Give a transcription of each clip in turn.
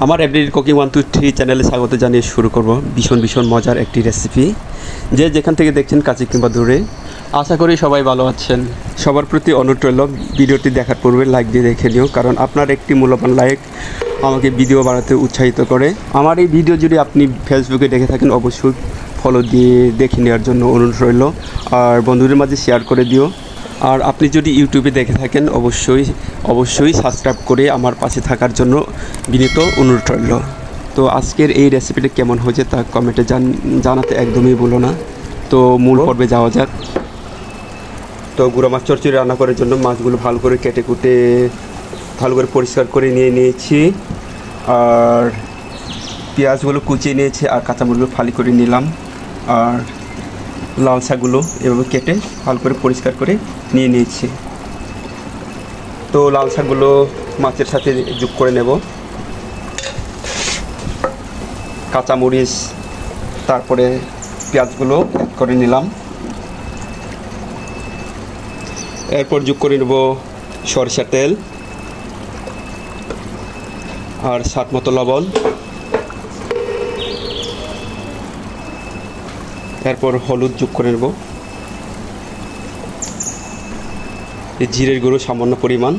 আমার everyday cooking 1 2 3 চ্যানেলে স্বাগত জানিয়ে শুরু করব ভীষণ মজার একটি রেসিপি। যে যেখান থেকে দেখছেন কাছে কিংবা দূরে, আশা করি সবাই ভালো আছেন। সবার প্রতি অনুরোধ রইল, ভিডিওটি দেখার পূর্বে লাইক দিয়ে দেখে নিও, কারণ আপনার একটি মূল্যবান লাইক আমাকে ভিডিও বানাতে উৎসাহিত করে। আমার এই ভিডিও যদি আপনি ফেসবুকে দেখে থাকেন, অবশ্যই ফলো দিয়ে দেখে নেওয়ার জন্য অনুরোধ রইল, আর বন্ধুদের মাঝে শেয়ার করে দিও। আর আপনি যদি ইউটিউবে দেখে থাকেন, অবশ্যই সাবস্ক্রাইব করে আমার পাশে থাকার জন্য বিনীত অনুরোধ রইল। তো আজকের এই রেসিপিটা কেমন হয়েছে তা কমেন্টে জানাতে একদমই ভুলো না। তো মূল পর্বে যাওয়া যাক। তো গুঁড়ো মাছ চচ্চড়ি রান্না করার জন্য মাছগুলো ভালো করে কেটে কুটে ভালো করে পরিষ্কার করে নিয়েছি, আর পেঁয়াজগুলো কুচিয়ে নিয়েছি, আর কাঁচামরিচগুলো ফালি করে নিলাম, আর লাল শাকগুলো এভাবে কেটে ভালো করে পরিষ্কার করে নিয়েছি। তো লাল শাকগুলো মাছের সাথে যোগ করে নেব, কাঁচামরিচ তারপরে পেঁয়াজগুলো অ্যাড করে নিলাম। এরপর যোগ করে নেব সরিষার তেল আর স্বাদ মতো লবণ। এরপর হলুদ যোগ করে নেব, জিরের গুঁড়ো সামান্য পরিমাণ,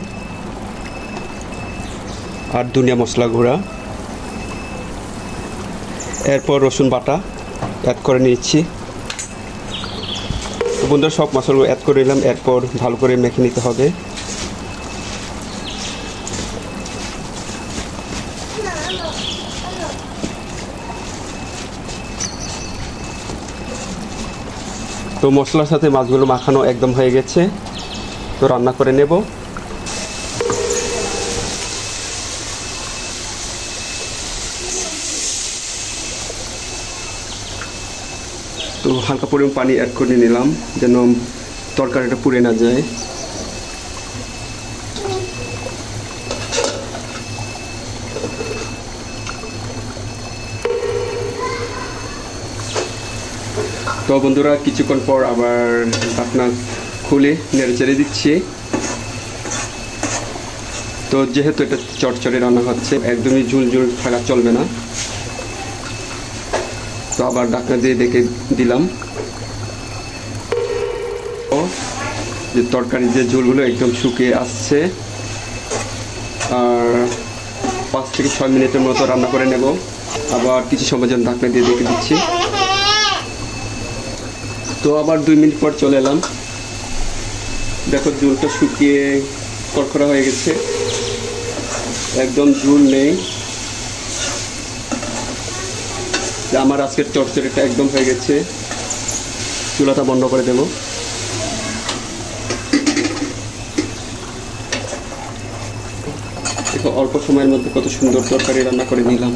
আর ধনিয়া মশলা গুঁড়া। এরপর রসুন বাটা অ্যাড করে নিচ্ছি। বন্ধুরা, সব মশলাগুলো অ্যাড করে নিলাম। এরপর ভালো করে মেখে নিতে হবে। তো মশলার সাথে মাছগুলো মাখানো একদম হয়ে গেছে, তো রান্না করে নেব। তো হালকা পরিমাণ পানি অ্যাড করে নিলাম, যেন তরকারিটা পুড়ে না যায়। তো বন্ধুরা, কিছুক্ষণ পর আবার ঢাকনা খুলে নেড়ে চেড়ে দিচ্ছি। তো যেহেতু এটা চটচড়ে রান্না হচ্ছে, একদমই ঝুল থাকা চলবে না, তো আবার ঢাকনা দিয়ে দেখে দিলাম। যে তরকারির যে ঝোলগুলো একদম শুকিয়ে আসছে, আর 5 থেকে 6 মিনিটের মতো রান্না করে নেব। আবার কিছু সময় যেন ঢাকনা দিয়ে দেখে দিচ্ছি। তো আবার 2 মিনিট পর চলে এলাম। দেখো, ঝোলটা শুকিয়ে খড়খড়া হয়ে গেছে, একদম ঝোল নেই। আমার আজকের চটচড়িটা একদম হয়ে গেছে। চুলাটা বন্ধ করে দেব। দেখো, অল্প সময়ের মধ্যে কত সুন্দর তরকারি রান্না করে নিলাম।